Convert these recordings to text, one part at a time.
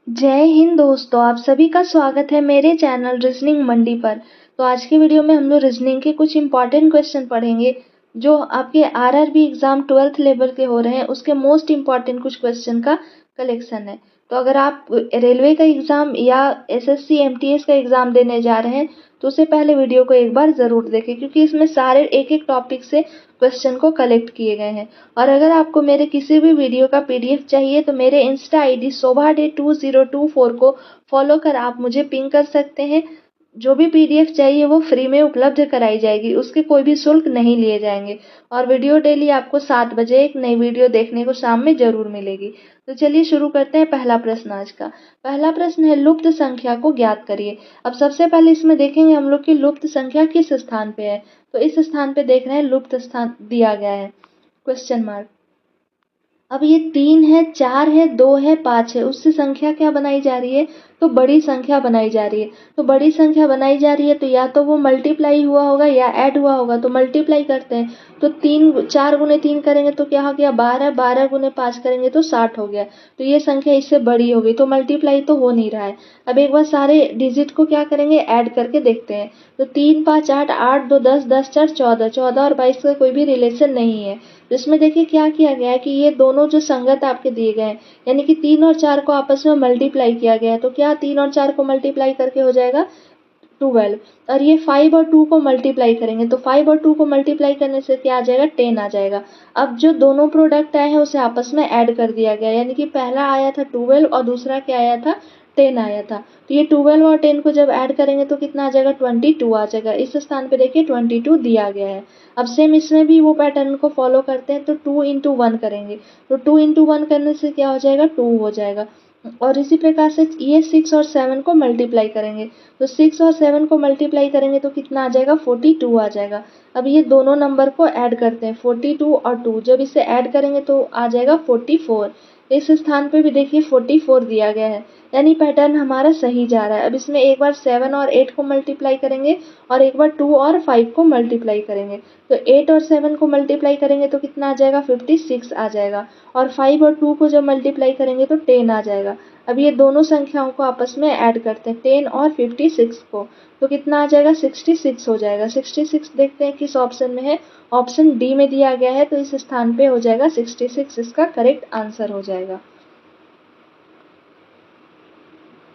जय हिंद दोस्तों, आप सभी का स्वागत है मेरे चैनल रीजनिंग मंडी पर। तो आज के वीडियो में हम लोग रीजनिंग के कुछ इंपॉर्टेंट क्वेश्चन पढ़ेंगे जो आपके आरआरबी एग्जाम 12th लेवल के हो रहे हैं। उसके मोस्ट इम्पॉर्टेंट कुछ क्वेश्चन का कलेक्शन है। तो अगर आप रेलवे का एग्जाम या एसएससी एमटीएस का एग्जाम देने जा रहे हैं तो उससे पहले वीडियो को एक बार जरूर देखें, क्योंकि इसमें सारे एक एक टॉपिक से क्वेश्चन को कलेक्ट किए गए हैं। और अगर आपको मेरे किसी भी वीडियो का पीडीएफ चाहिए तो मेरे इंस्टा आईडी shobha2024 को फॉलो कर आप मुझे पिंग कर सकते हैं। जो भी पीडीएफ चाहिए वो फ्री में उपलब्ध कराई जाएगी, उसके कोई भी शुल्क नहीं लिए जाएंगे। और वीडियो डेली आपको 7 बजे एक नई वीडियो देखने को शाम में जरूर मिलेगी। तो चलिए शुरू करते हैं। पहला प्रश्न आज का पहला प्रश्न है, लुप्त संख्या को ज्ञात करिए। अब सबसे पहले इसमें देखेंगे हम लोग की लुप्त संख्या किस स्थान पे है। तो इस स्थान पे देख रहे हैं लुप्त स्थान दिया गया है क्वेश्चन मार्क। अब ये 3 है, 4 है, 2 है, 5 है, उससे संख्या क्या बनाई जा रही है? तो बड़ी संख्या बनाई जा रही है। तो बड़ी संख्या बनाई जा रही है तो या तो वो मल्टीप्लाई हुआ होगा या ऐड हुआ होगा। तो मल्टीप्लाई करते हैं तो 4 गुने 3 करेंगे तो क्या हो गया 12, 12 गुने 5 करेंगे तो 60 हो गया। तो ये संख्या इससे बड़ी हो गई, तो मल्टीप्लाई तो हो नहीं रहा है। अब एक बार सारे डिजिट को क्या करेंगे, ऐड करके देखते हैं। तो 3 5 8, 8 2 10, 10 4 14, 14 और 22 का कोई भी रिलेशन नहीं है। तो इसमें देखिए क्या किया गया है कि ये दोनों जो संगत आपके दिए गए हैं, यानी कि 3 और 4 को आपस में मल्टीप्लाई किया गया है। तो क्या 3 और 4 को मल्टीप्लाई करके हो जाएगा 12। और ये 5 और 2 को मल्टीप्लाई करेंगे तो 5 और 2 को मल्टीप्लाई करने से क्या आ जाएगा 10 आ जाएगा। अब जो दोनों प्रोडक्ट आए हैं उसे आपस में ऐड कर दिया गया, यानी कि पहला आया था 12 और दूसरा क्या आया था 10 आया था। तो ये 12 और 10 को जब ऐड करेंगे तो कितना आ जाएगा 22 आ जाएगा। इस स्थान पे देखिए 22 दिया गया है। अब सेम इसमें भी वो पैटर्न को फॉलो करते हैं तो 2 इंटू 1 करेंगे। तो 2 इंटू 1 करने से क्या हो जाएगा 2 हो जाएगा। और इसी प्रकार से ये 6 और 7 को मल्टीप्लाई करेंगे। तो 6 और 7 को मल्टीप्लाई करेंगे तो कितना आ जाएगा 42 आ जाएगा। अब ये दोनों नंबर को ऐड करते हैं 42 और 2, जब इसे ऐड करेंगे तो आ जाएगा 44। इस स्थान पे भी देखिए 44 दिया गया है, यानी पैटर्न हमारा सही जा रहा है। अब इसमें एक बार 7 और 8 को मल्टीप्लाई करेंगे और एक बार 2 और 5 को मल्टीप्लाई करेंगे। तो 8 और 7 को मल्टीप्लाई करेंगे तो कितना आ जाएगा 56 आ जाएगा। और 5 और 2 को जब मल्टीप्लाई करेंगे तो 10 आ जाएगा। अब ये दोनों संख्याओं को आपस में ऐड करते हैं 10 और 56 को, तो कितना आ जाएगा 66 हो जाएगा। 66 देखते हैं किस ऑप्शन में है, ऑप्शन डी में दिया गया है। तो इस स्थान पे हो जाएगा 66, इसका करेक्ट आंसर हो जाएगा।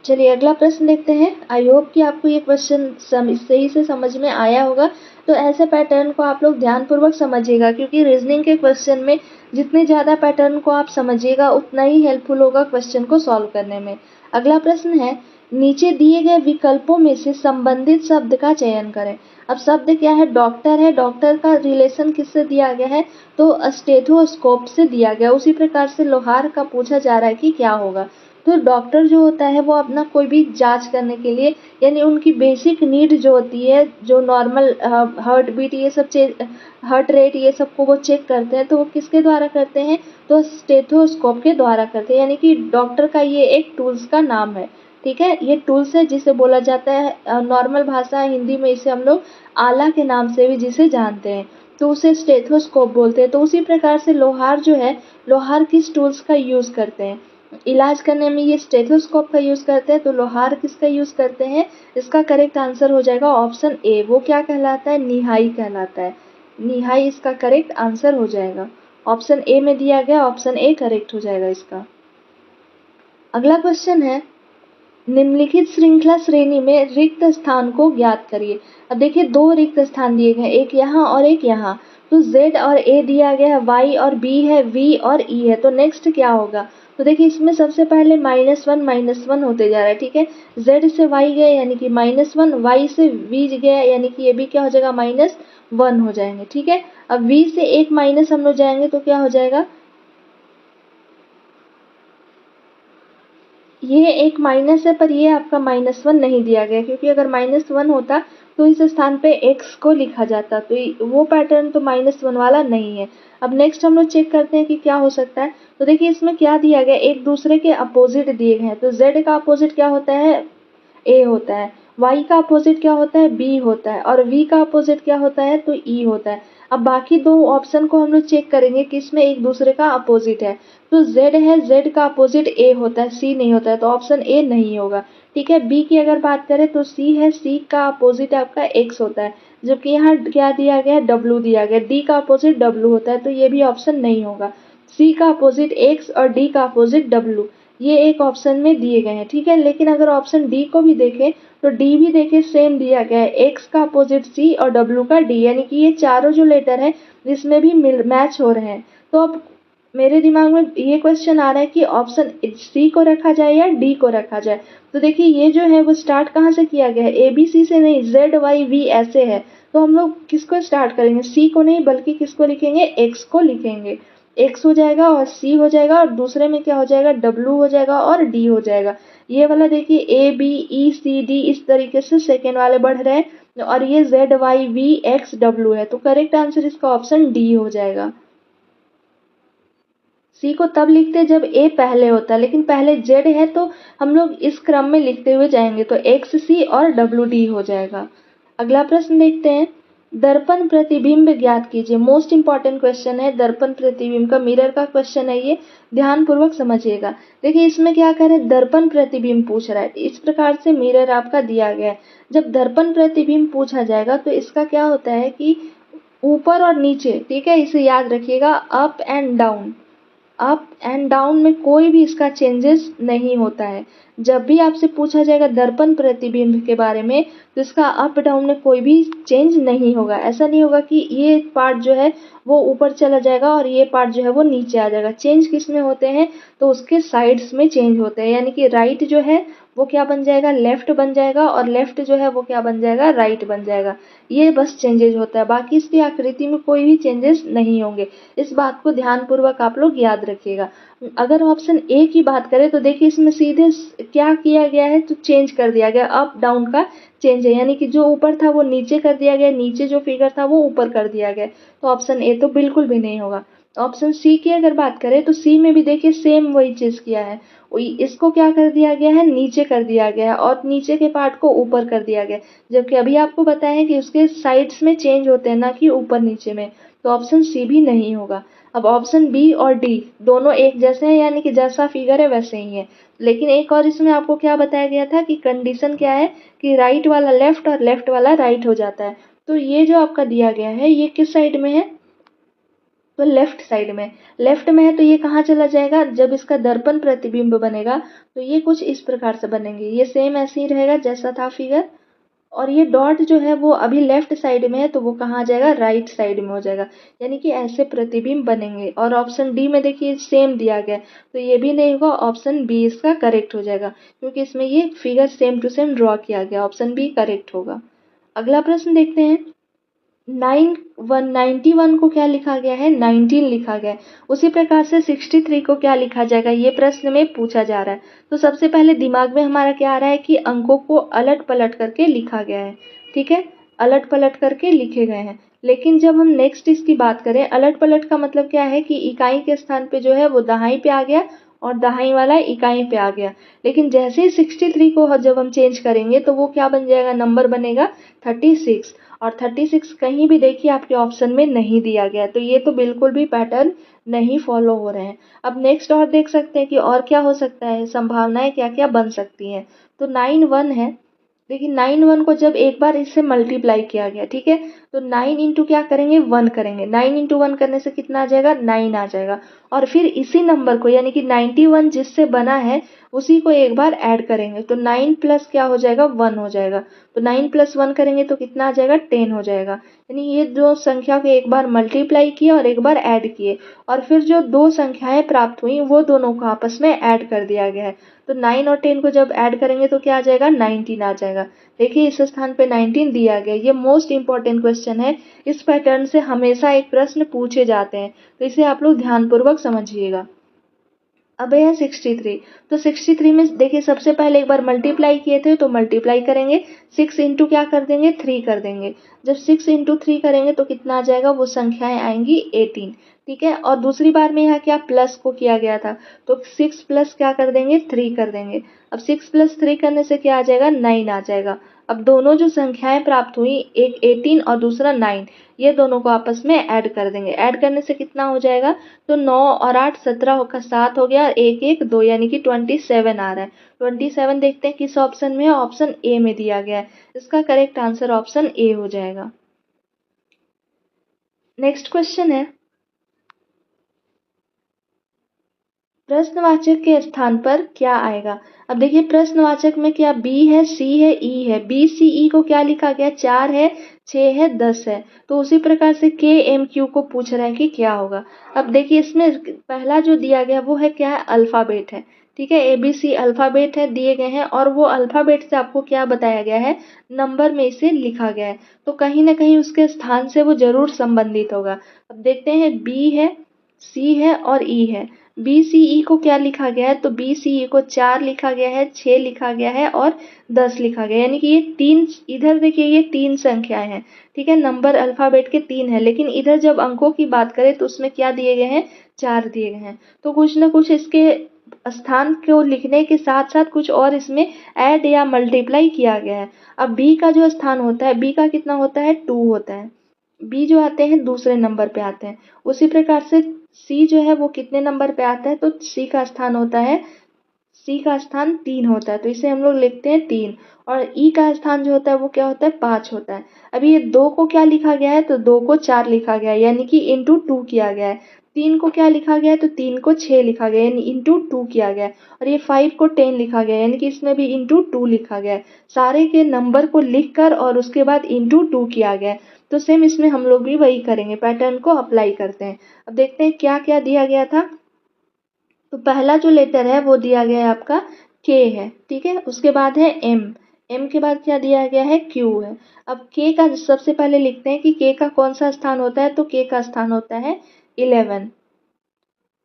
चलिए अगला प्रश्न देखते हैं। आई होप कि आपको ये क्वेश्चन सही से समझ में आया होगा। तो ऐसे पैटर्न को आप लोग ध्यानपूर्वक समझिएगा, क्योंकि रीजनिंग के क्वेश्चन में जितने ज़्यादा पैटर्न को आप समझिएगा उतना ही हेल्पफुल होगा क्वेश्चन को सॉल्व करने में। अगला प्रश्न है, नीचे दिए गए विकल्पों में से संबंधित शब्द का चयन करें। अब शब्द क्या है, डॉक्टर है। डॉक्टर का रिलेशन किससे दिया गया है, तो स्टेथोस्कोप से दिया गया। उसी प्रकार से लोहार का पूछा जा रहा है कि क्या होगा। तो डॉक्टर जो होता है वो अपना कोई भी जांच करने के लिए, यानी उनकी बेसिक नीड जो होती है, जो नॉर्मल हार्ट बीट ये सब चेक, हार्ट रेट ये सब को वो चेक करते हैं। तो वो किसके द्वारा करते हैं, तो स्टेथोस्कोप के द्वारा करते हैं। यानी कि डॉक्टर का ये एक टूल्स का नाम है। ठीक है, ये टूल्स है जिसे बोला जाता है नॉर्मल भाषा हिंदी में इसे हम लोग आला के नाम से भी जिसे जानते हैं, तो उसे स्टेथोस्कोप बोलते हैं। तो उसी प्रकार से लोहार जो है, लोहार किस टूल्स का यूज करते हैं, इलाज करने में ये स्टेथोस्कोप का यूज करते हैं। तो लोहार किसका यूज करते हैं, इसका करेक्ट आंसर हो जाएगा ऑप्शन ए। वो क्या कहलाता है, निहाई कहलाता है। निहाई इसका करेक्ट आंसर हो जाएगा। ऑप्शन ए में दिया गया, ऑप्शन ए करेक्ट हो जाएगा इसका। अगला क्वेश्चन है, निम्नलिखित श्रृंखला श्रेणी में रिक्त स्थान को ज्ञात करिए। अब देखिए दो रिक्त स्थान दिए गए, एक यहाँ और एक यहाँ। तो Z और A दिया गया है, Y और B है, V और E है। तो नेक्स्ट क्या होगा, तो देखिए इसमें सबसे पहले -1 होते जा रहा है। ठीक है, Z से Y गए यानी कि -1, Y से V गया यानी कि ये भी क्या हो जाएगा -1 हो जाएंगे। ठीक है, अब V से एक माइनस हम लोग जाएंगे तो क्या हो जाएगा, ये एक माइनस है पर ये आपका -1 नहीं दिया गया, क्योंकि अगर -1 होता तो इस स्थान पे x को लिखा जाता। तो वो पैटर्न तो -1 वाला नहीं है। अब नेक्स्ट हम लोग चेक करते हैं कि क्या हो सकता है। तो देखिए इसमें क्या दिया गया, एक दूसरे के अपोजिट दिए गए हैं। तो z का अपोजिट क्या होता है, ए होता है। y का अपोजिट क्या होता है, b होता है। और v का अपोजिट क्या होता है, तो e होता है। अब बाकी दो ऑप्शन को हम लोग चेक करेंगे कि इसमें एक दूसरे का अपोजिट है। तो Z है, Z का अपोजिट A होता है, C नहीं होता है, तो ऑप्शन A नहीं होगा। ठीक है, B की अगर बात करें तो C है, C का अपोजिट आपका X होता है, जबकि यहाँ क्या दिया गया है, W दिया गया है। D का अपोजिट W होता है, तो ये भी ऑप्शन नहीं होगा। C का अपोजिट X और D का अपोजिट W, ये एक ऑप्शन में दिए गए हैं। ठीक है, लेकिन अगर ऑप्शन डी को भी देखें तो डी भी देखिए सेम दिया गया है, एक्स का अपोजिट सी और डब्ल्यू का डी, यानी कि ये चारों जो लेटर है इसमें भी मैच हो रहे हैं। तो अब मेरे दिमाग में ये क्वेश्चन आ रहा है कि ऑप्शन सी को रखा जाए या डी को रखा जाए। तो देखिए ये जो है वो स्टार्ट कहाँ से किया गया है, ए बी सी से नहीं, जेड वाई वी ऐसे है। तो हम लोग किसको स्टार्ट करेंगे, सी को नहीं बल्कि किसको लिखेंगे, एक्स को लिखेंगे। एक्स हो जाएगा और सी हो जाएगा और दूसरे में क्या हो जाएगा, डब्ल्यू हो जाएगा और डी हो जाएगा। ये वाला देखिए A B E C D इस तरीके से सेकेंड वाले बढ़ रहे हैं और ये Z Y V X W है, तो करेक्ट आंसर इसका ऑप्शन डी हो जाएगा। सी को तब लिखते जब ए पहले होता, लेकिन पहले जेड है तो हम लोग इस क्रम में लिखते हुए जाएंगे, तो एक्स सी और डब्ल्यू डी हो जाएगा। अगला प्रश्न देखते हैं, दर्पण प्रतिबिंब ज्ञात कीजिए। मोस्ट इंपॉर्टेंट क्वेश्चन है, दर्पण प्रतिबिंब का, मिरर का क्वेश्चन है ये, ध्यान पूर्वक समझिएगा। देखिए इसमें क्या कर रहे हैं, दर्पण प्रतिबिंब पूछ रहा है, इस प्रकार से मिरर आपका दिया गया है। जब दर्पण प्रतिबिंब पूछा जाएगा तो इसका क्या होता है कि ऊपर और नीचे, ठीक है, इसे याद रखिएगा, up and down, up and down में कोई भी इसका चेंजेस नहीं होता है। जब भी आपसे पूछा जाएगा दर्पण प्रतिबिंब के बारे में तो इसका अप डाउन में कोई भी चेंज नहीं होगा। ऐसा नहीं होगा कि ये पार्ट जो है वो ऊपर चला जाएगा और ये पार्ट जो है वो नीचे आ जाएगा। चेंज किस में होते हैं, तो उसके साइड्स में चेंज होते हैं, यानी कि राइट जो है वो क्या बन जाएगा, लेफ्ट बन जाएगा और लेफ्ट जो है वो क्या बन जाएगा, राइट बन जाएगा। ये बस चेंजेज होता है, बाकी इसकी आकृति में कोई भी चेंजेस नहीं होंगे। इस बात को ध्यानपूर्वक आप लोग याद रखिएगा। अगर ऑप्शन ए की बात करें तो देखिए इसमें सीधे क्या किया गया है, तो चेंज कर दिया गया, अप डाउन का चेंज है, यानी कि जो ऊपर था वो नीचे कर दिया गया, नीचे जो फिगर था वो ऊपर कर दिया गया। तो ऑप्शन ए तो बिल्कुल भी नहीं होगा। ऑप्शन सी की अगर बात करें तो सी में भी देखिए सेम वही चीज किया है, इसको क्या कर दिया गया है, नीचे कर दिया गया है और नीचे के पार्ट को ऊपर कर दिया गया, जबकि अभी आपको बताया है कि उसके साइड्स में चेंज होते हैं, ना कि ऊपर नीचे में। तो ऑप्शन सी भी नहीं होगा। अब ऑप्शन बी और डी दोनों एक जैसे हैं, यानी कि जैसा फिगर है वैसे ही है, लेकिन एक और इसमें आपको क्या बताया गया था कि कंडीशन क्या है कि राइट वाला लेफ्ट और लेफ्ट वाला राइट हो जाता है। तो ये जो आपका दिया गया है ये किस साइड में है, तो लेफ्ट साइड में, लेफ्ट में है तो ये कहाँ चला जाएगा, जब इसका दर्पण प्रतिबिंब बनेगा तो ये कुछ इस प्रकार से बनेंगे, ये सेम ऐसे ही रहेगा जैसा था फिगर, और ये डॉट जो है वो अभी लेफ्ट साइड में है तो वो कहाँ जाएगा, राइट साइड में हो जाएगा, यानी कि ऐसे प्रतिबिंब बनेंगे। और ऑप्शन डी में देखिए सेम दिया गया, तो ये भी नहीं होगा, ऑप्शन बी इसका करेक्ट हो जाएगा, क्योंकि इसमें ये figure same to same draw किया गया, ऑप्शन बी करेक्ट होगा। अगला प्रश्न देखते हैं, 91 को क्या लिखा गया है, 19 लिखा गया है। उसी प्रकार से 63 को क्या लिखा जाएगा, ये प्रश्न में पूछा जा रहा है। तो सबसे पहले दिमाग में हमारा क्या आ रहा है कि अंकों को अलट पलट करके लिखा गया है, ठीक है, अलट पलट करके लिखे गए हैं। लेकिन जब हम नेक्स्ट इसकी बात करें, अलट पलट का मतलब क्या है कि इकाई के स्थान पे जो है वो दहाई पे आ गया और दहाई वाला इकाई पे आ गया। लेकिन जैसे ही 63 को जब हम चेंज करेंगे तो वो क्या बन जाएगा, नंबर बनेगा 36, और 36 कहीं भी देखिए आपके ऑप्शन में नहीं दिया गया, तो ये तो बिल्कुल भी पैटर्न नहीं फॉलो हो रहे हैं। अब नेक्स्ट और देख सकते हैं कि और क्या हो सकता है, संभावनाएं क्या क्या बन सकती हैं। तो 91 है, देखिए 91 को जब एक बार इससे मल्टीप्लाई किया गया, ठीक है, तो 9 इंटू क्या करेंगे, 1 करेंगे, 9 इंटू 1 करने से कितना आ जाएगा, 9 आ जाएगा। और फिर इसी नंबर को यानी कि 91 जिससे बना है उसी को एक बार ऐड करेंगे, तो 9 प्लस क्या हो जाएगा, 1 हो जाएगा। तो 9 प्लस 1 करेंगे तो कितना आ जाएगा, 10 हो जाएगा। यानी ये दो संख्या को एक बार मल्टीप्लाई किए और एक बार ऐड किए, और फिर जो दो संख्याएं प्राप्त हुई वो दोनों को आपस में ऐड कर दिया गया है। तो 9 और 10 को जब ऐड करेंगे तो क्या आ जाएगा, 19 आ जाएगा। देखिए इस स्थान पे 19 दिया गया, ये मोस्ट इंपॉर्टेंट क्वेश्चन है, इस पैटर्न से हमेशा एक प्रश्न पूछे जाते हैं, तो इसे आप लोग ध्यानपूर्वक समझिएगा। अब है 63, तो 63 में देखिए सबसे पहले एक बार मल्टीप्लाई किए थे तो मल्टीप्लाई करेंगे, 6 इंटू क्या कर देंगे, 3 कर देंगे। जब 6 इंटू 3 करेंगे तो कितना आ जाएगा, वो संख्याएं आएंगी 18, ठीक है। और दूसरी बार में यहाँ क्या प्लस को किया गया था, तो 6 प्लस क्या कर देंगे, 3 कर देंगे। अब 6 प्लस 3 करने से क्या आ जाएगा, 9 आ जाएगा। अब दोनों जो संख्याएं प्राप्त हुई, एक 18 और दूसरा 9, ये दोनों को आपस में ऐड कर देंगे। ऐड करने से कितना हो जाएगा, तो 9 और 8 17 का 7 हो गया, 1 1 2 यानी कि 27 आ रहा है। 27 देखते हैं किस ऑप्शन में है, ऑप्शन ए में दिया गया है। इसका करेक्ट आंसर ऑप्शन ए हो जाएगा। नेक्स्ट क्वेश्चन है, प्रश्नवाचक के स्थान पर क्या आएगा। अब देखिए प्रश्नवाचक में क्या बी है, सी है, ई है। बी सी ई को क्या लिखा गया, 4 है, 6 है, 10 है। तो उसी प्रकार से के एम क्यू को पूछ रहा है कि क्या होगा। अब देखिए इसमें पहला जो दिया गया वो है क्या है, अल्फाबेट है। ठीक है, ABC अल्फाबेट है दिए गए हैं, और वो अल्फाबेट से आपको क्या बताया गया है, नंबर में इसे लिखा गया है। तो कहीं ना कहीं उसके स्थान से वो जरूर संबंधित होगा। अब देखते हैं, बी है, सी है और ई है। बी सी ई को क्या लिखा गया है, तो बी सी ई को 4 लिखा गया है, 6 लिखा गया है और 10 लिखा गया है। यानी कि ये तीन, इधर देखिए ये 3 संख्याएं हैं। ठीक है, नंबर अल्फाबेट के 3 है, लेकिन इधर जब अंकों की बात करें तो उसमें क्या दिए गए हैं, 4 दिए गए हैं। तो कुछ ना कुछ इसके स्थान को लिखने के साथ साथ कुछ और इसमें ऐड या मल्टीप्लाई किया गया है। अब बी का जो स्थान होता है, बी का कितना होता है, 2 होता है। बी जो आते हैं दूसरे नंबर पे आते हैं। उसी प्रकार से सी जो है वो कितने नंबर पे आता है, तो सी का स्थान होता है, सी का स्थान 3 होता है, तो इसे हम लोग लिखते हैं 3। और ई का स्थान जो होता है वो क्या होता है, 5 होता है। अभी ये 2 को क्या लिखा गया है, तो 2 को 4 लिखा गया है, यानी कि इंटू 2 किया गया है। 3 को क्या लिखा गया है, तो 3 को 6 लिखा गया है, यानी इंटू 2 किया गया है। और ये 5 को 10 लिखा गया है, यानी कि इसमें भी इंटू 2 लिखा गया है। सारे के नंबर को लिख कर और उसके बाद इंटू 2 किया गया है। तो सेम इसमें हम लोग भी वही करेंगे, पैटर्न को अप्लाई करते हैं। अब देखते हैं क्या क्या दिया गया था। तो पहला जो लेटर है वो दिया गया है आपका के है। ठीक है, उसके बाद है एम। एम के बाद क्या दिया गया है, क्यू है। अब के का सबसे पहले लिखते हैं कि के का कौन सा स्थान होता है, तो के का स्थान होता है 11।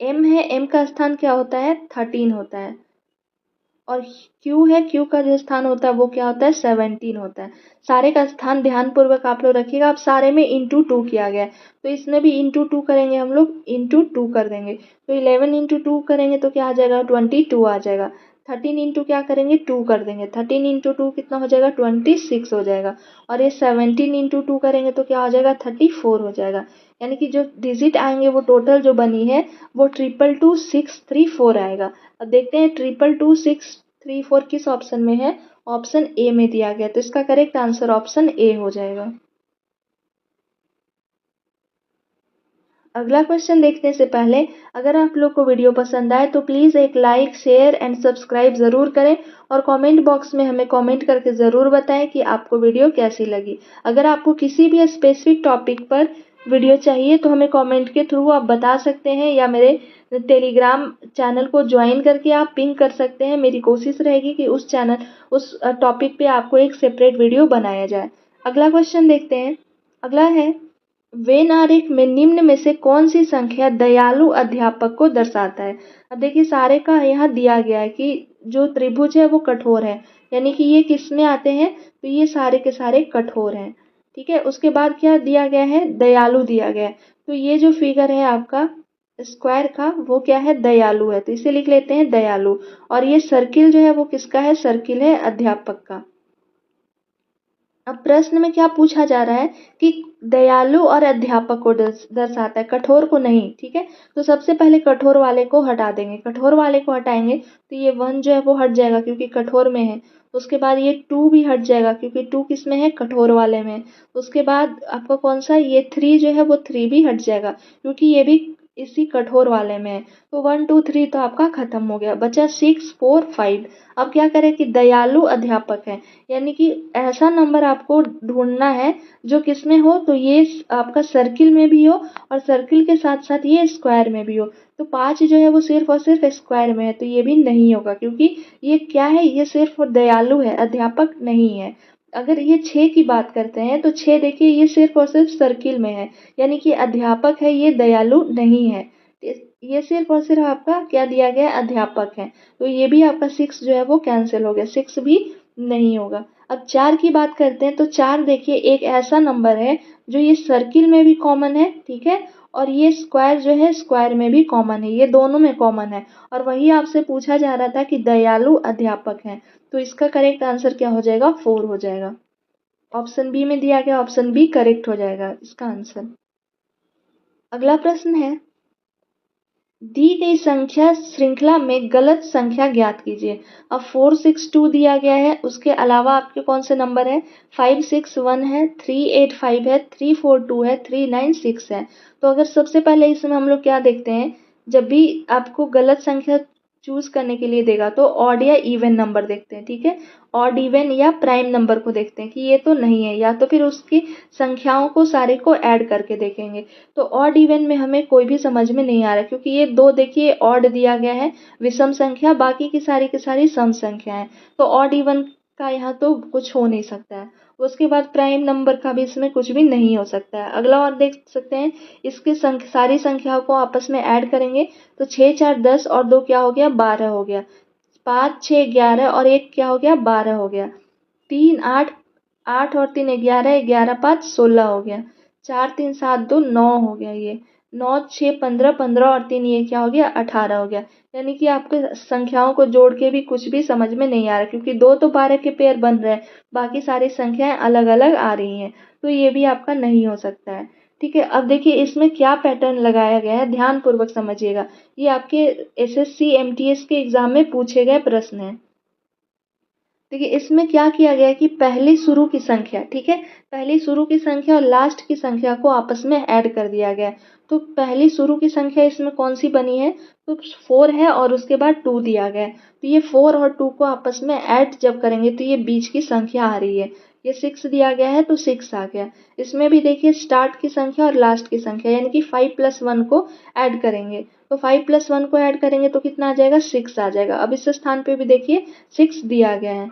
एम है, एम का स्थान क्या होता है, 13 होता है। और क्यू है, क्यू का जो स्थान होता है वो क्या होता है, 17 होता है। सारे का स्थान ध्यान पूर्वक आप लोग रखिएगा। अब सारे में इंटू 2 किया गया है, तो इसमें भी इंटू 2 करेंगे, हम लोग इंटू 2 कर देंगे। तो 11 इंटू 2 करेंगे तो क्या आ जाएगा, 22 आ जाएगा। 13 इंटू क्या करेंगे, 2 कर देंगे। 13 इंटू 2 कितना हो जाएगा, 26 हो जाएगा। और ये 17 इंटू 2 करेंगे तो क्या हो जाएगा, 34 हो जाएगा। यानी कि जो डिजिट आएंगे वो टोटल जो बनी है वो 222 634 आएगा। अब देखते हैं 222 634 किस ऑप्शन में है, ऑप्शन ए में दिया गया, तो इसका करेक्ट आंसर ऑप्शन ए हो जाएगा। अगला क्वेश्चन देखने से पहले अगर आप लोग को वीडियो पसंद आए तो प्लीज़ एक लाइक, शेयर एंड सब्सक्राइब ज़रूर करें, और कमेंट बॉक्स में हमें कमेंट करके ज़रूर बताएं कि आपको वीडियो कैसी लगी। अगर आपको किसी भी स्पेसिफिक टॉपिक पर वीडियो चाहिए तो हमें कमेंट के थ्रू आप बता सकते हैं, या मेरे टेलीग्राम चैनल को ज्वाइन करके आप पिंग कर सकते हैं। मेरी कोशिश रहेगी कि उस टॉपिक पे आपको एक सेपरेट वीडियो बनाया जाए। अगला क्वेश्चन देखते हैं। अगला है, वेन आरेख में निम्न में से कौन सी संख्या दयालु अध्यापक को दर्शाता है। अब देखिए सारे का यहाँ दिया गया है कि जो त्रिभुज है वो कठोर है, यानी कि ये किस में आते हैं, तो ये सारे के सारे कठोर हैं। ठीक है, उसके बाद क्या दिया गया है, दयालु दिया गया है। तो ये जो फिगर है आपका स्क्वायर का वो क्या है, दयालु है, तो इसे लिख लेते हैं दयालु। और ये सर्किल जो है वो किसका है, सर्किल है अध्यापक का। अब प्रश्न में क्या पूछा जा रहा है कि दयालु और अध्यापक को दर्शाता है, कठोर को नहीं। ठीक है, तो सबसे पहले कठोर वाले को हटा देंगे। कठोर वाले को हटाएंगे तो ये 1 जो है वो हट जाएगा क्योंकि कठोर में है। उसके बाद ये 2 भी हट जाएगा क्योंकि 2 किस में है, कठोर वाले में। उसके बाद आपका कौन सा, ये 3 जो है वो 3 भी हट जाएगा क्योंकि ये भी इसी कठोर वाले में है। तो 1 2 3 तो आपका खत्म हो गया, बचा 6 4 5। अब क्या करें कि दयालु अध्यापक है, यानी कि ऐसा नंबर आपको ढूंढना है जो किसमें हो, तो ये आपका सर्किल में भी हो और सर्किल के साथ साथ ये स्क्वायर में भी हो। तो 5 जो है वो सिर्फ और सिर्फ स्क्वायर में है, तो ये भी नहीं होगा क्योंकि ये क्या है, ये सिर्फ दयालु है, अध्यापक नहीं है। अगर ये 6 की बात करते हैं तो 6 देखिए ये सिर्फ और सिर्फ सर्किल में है, यानी कि अध्यापक है, ये दयालु नहीं है। ये सिर्फ और सिर्फ आपका क्या दिया गया, अध्यापक है। तो ये भी आपका 6 जो है वो कैंसिल हो गया, 6 भी नहीं होगा। अब 4 की बात करते हैं तो 4 देखिए एक ऐसा नंबर है जो ये सर्किल में भी कॉमन है, ठीक है, और ये स्क्वायर जो है स्क्वायर में भी कॉमन है, ये दोनों में कॉमन है। और वही आपसे पूछा जा रहा था कि दयालु अध्यापक हैं, तो इसका करेक्ट आंसर क्या हो जाएगा, 4 हो जाएगा। ऑप्शन बी में दिया गया, ऑप्शन बी करेक्ट हो जाएगा इसका आंसर। अगला प्रश्न है, दी गई संख्या श्रृंखला में गलत संख्या ज्ञात कीजिए। अब 462 दिया गया है, उसके अलावा आपके कौन से नंबर है, 561 है, 385 है, 342 है, 396 है। तो अगर सबसे पहले इसमें हम लोग क्या देखते हैं, जब भी आपको गलत संख्या चूज करने के लिए देगा तो ऑड या इवन नंबर देखते हैं, ठीक है। ऑड इवन या प्राइम नंबर को देखते हैं कि ये तो नहीं है, या तो फिर उसकी संख्याओं को सारे को ऐड करके देखेंगे। तो ऑड इवन में हमें कोई भी समझ में नहीं आ रहा, क्योंकि ये दो देखिए ऑड दिया गया है विषम संख्या, बाकी की सारी सम संख्या है, तो ऑड इवन का यहाँ तो कुछ हो नहीं सकता है। उसके बाद प्राइम नंबर का भी इसमें कुछ भी नहीं हो सकता है। अगला और देख सकते हैं, इसके सारी संख्याओं को आपस में ऐड करेंगे तो 6 4 10 और 2 क्या हो गया, 12 हो गया। 5 6 11 और 1 क्या हो गया, 12 हो गया। 3 8 8 और 3 11 11 5 16 हो गया। 4 3 7 2 9 हो गया। ये 9 6 15 15 और 3 ये क्या हो गया, 18 हो गया। यानी कि आपके संख्याओं को जोड़ के भी कुछ भी समझ में नहीं आ रहा, क्योंकि दो तो 12 के पेयर बन रहे हैं, बाकी सारी संख्याएं अलग अलग आ रही हैं, तो ये भी आपका नहीं हो सकता है। ठीक है, अब देखिए इसमें क्या पैटर्न लगाया गया है, ध्यान पूर्वक समझिएगा। ये आपके एसएससी एमटीएस के एग्जाम में पूछे गए प्रश्न है। देखिए इसमें क्या किया गया है कि पहली शुरू की संख्या, ठीक है, पहली शुरू की संख्या और लास्ट की संख्या को आपस में ऐड कर दिया गया है। तो पहली शुरू की संख्या इसमें कौन सी बनी है, तो 4 है और उसके बाद 2 दिया गया है। तो ये 4 और 2 को आपस में ऐड जब करेंगे तो ये बीच की संख्या आ रही है। ये 6 दिया गया है तो 6 आ गया। इसमें भी देखिए स्टार्ट की संख्या और लास्ट की संख्या, यानी कि 5 + 1 को ऐड करेंगे, तो 5 + 1 को ऐड करेंगे तो कितना आ जाएगा, 6 आ जाएगा। अब इस स्थान पे भी देखिए 6 दिया गया है।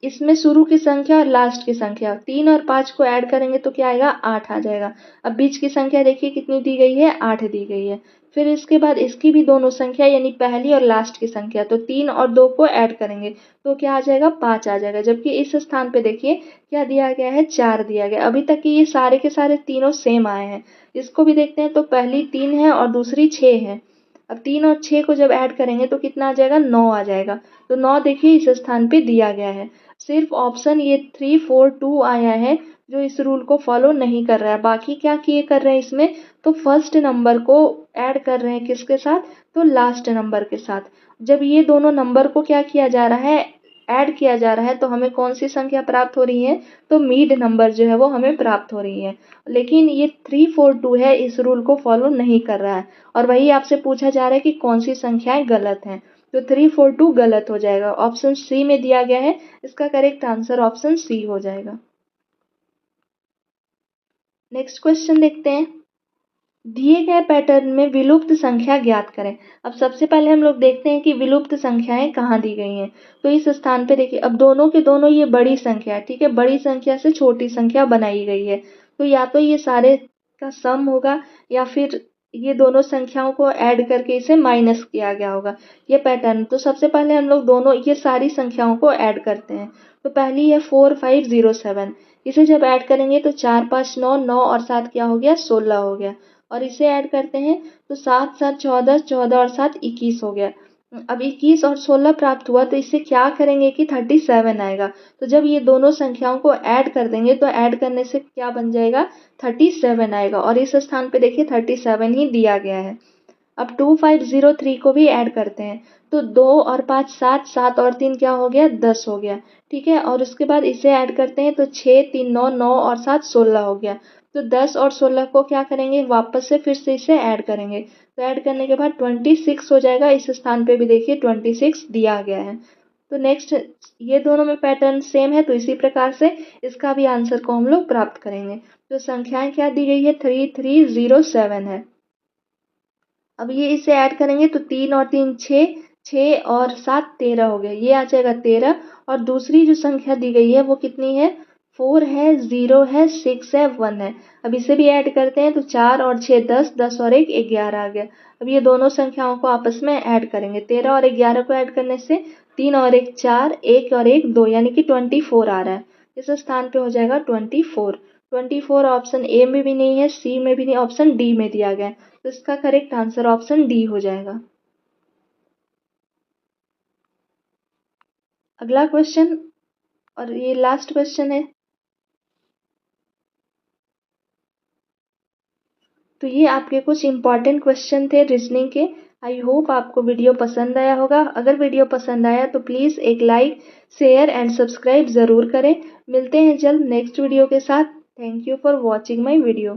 इसमें शुरू की संख्या और लास्ट की संख्या 3 और 5 को ऐड करेंगे तो क्या आएगा, 8 आ जाएगा। अब बीच की संख्या देखिए कितनी दी गई है, 8 दी गई है। फिर इसके बाद इसकी भी दोनों संख्या यानी पहली और लास्ट की संख्या, तो 3 और 2 को ऐड करेंगे तो क्या आ जाएगा, 5 आ जाएगा। जबकि इस स्थान पे देखिए क्या दिया गया है, 4 दिया गया। अभी तक कि ये सारे के सारे तीनों सेम आए हैं। इसको भी देखते हैं, तो पहली 3 है और दूसरी 6 है। अब 3 और 6 को जब ऐड करेंगे तो कितना आ जाएगा, 9 आ जाएगा। तो 9 देखिए इस स्थान पे दिया गया है। सिर्फ ऑप्शन ये 3 4 2 आया है जो इस रूल को फॉलो नहीं कर रहा है। बाकी क्या किए कर रहे हैं इसमें, तो फर्स्ट नंबर को ऐड कर रहे हैं किसके साथ, तो लास्ट नंबर के साथ। जब ये दोनों नंबर को क्या किया जा रहा है, ऐड किया जा रहा है, तो हमें कौन सी संख्या प्राप्त हो रही है, तो मिड नंबर जो है वो हमें प्राप्त हो रही है। लेकिन ये 3 4 2 है, इस रूल को फॉलो नहीं कर रहा है। और वही आपसे पूछा जा रहा है कि कौन सी संख्याएं गलत हैं, तो 3 4 2 गलत हो जाएगा। ऑप्शन सी में दिया गया है, इसका करेक्ट आंसर ऑप्शन सी हो जाएगा। नेक्स्ट क्वेश्चन देखते हैं, दिए गए पैटर्न में विलुप्त संख्या ज्ञात करें। अब सबसे पहले हम लोग देखते हैं कि विलुप्त संख्याएं कहाँ दी गई हैं। तो इस स्थान पे देखिए, अब दोनों के दोनों ये बड़ी संख्या है, ठीक है, बड़ी संख्या से छोटी संख्या बनाई गई है। तो या तो ये सारे का सम होगा या फिर ये दोनों संख्याओं को ऐड करके इसे माइनस किया गया होगा, ये पैटर्न। तो सबसे पहले हम लोग दोनों ये सारी संख्याओं को ऐड करते हैं। तो पहली है 4507, इसे जब ऐड करेंगे तो 4 5 9 9 और 7 क्या हो गया, 16 हो गया। और इसे ऐड करते हैं तो 7 7 14 14 और 7 21 हो गया। अब 21 और 16 प्राप्त हुआ तो इससे क्या करेंगे कि 37 आएगा। तो जब ये दोनों संख्याओं को ऐड कर देंगे तो ऐड करने से क्या बन जाएगा, 37 आएगा। और इस स्थान पे देखिए 37 ही दिया गया है। अब 2503 को भी ऐड करते हैं तो 2 और 5 7 7 और 3 क्या हो गया, 10 हो गया, ठीक है। और उसके बाद इसे ऐड करते हैं तो 6 3 9 9 और 7 16 हो गया। तो 10 और 16 को क्या करेंगे, वापस से फिर से इसे ऐड करेंगे, तो ऐड करने के बाद 26 हो जाएगा। इस स्थान पे भी देखिए 26 दिया गया है। तो नेक्स्ट ये दोनों में पैटर्न सेम है, तो इसी प्रकार से इसका भी आंसर को हम लोग प्राप्त करेंगे। तो संख्याएं क्या दी गई है, 3307 है। अब ये इसे ऐड करेंगे तो 3 और 3 6, 6 और 7 13 हो गया, ये आ जाएगा 13। और दूसरी जो संख्या दी गई है वो कितनी है, 4 है, 0 है, 6 है, 1 है। अब इसे भी ऐड करते हैं तो 4 और 6 10, 10 और 1 11 आ गया। अब ये दोनों संख्याओं को आपस में ऐड करेंगे, 13 और 11 को ऐड करने से 3 और 1 4, 1 और 1 2, यानी कि 24 आ रहा है। इस स्थान पे हो जाएगा 24। 24 ऑप्शन ए में भी नहीं है, सी में भी नहीं, ऑप्शन डी में दिया गया है। तो इसका करेक्ट आंसर ऑप्शन डी हो जाएगा। अगला क्वेश्चन और ये लास्ट क्वेश्चन है। तो ये आपके कुछ इंपॉर्टेंट क्वेश्चन थे रीजनिंग के। आई होप आपको वीडियो पसंद आया होगा। अगर वीडियो पसंद आया तो प्लीज़ एक लाइक, शेयर एंड सब्सक्राइब ज़रूर करें। मिलते हैं जल्द नेक्स्ट वीडियो के साथ। Thank you for watching my video.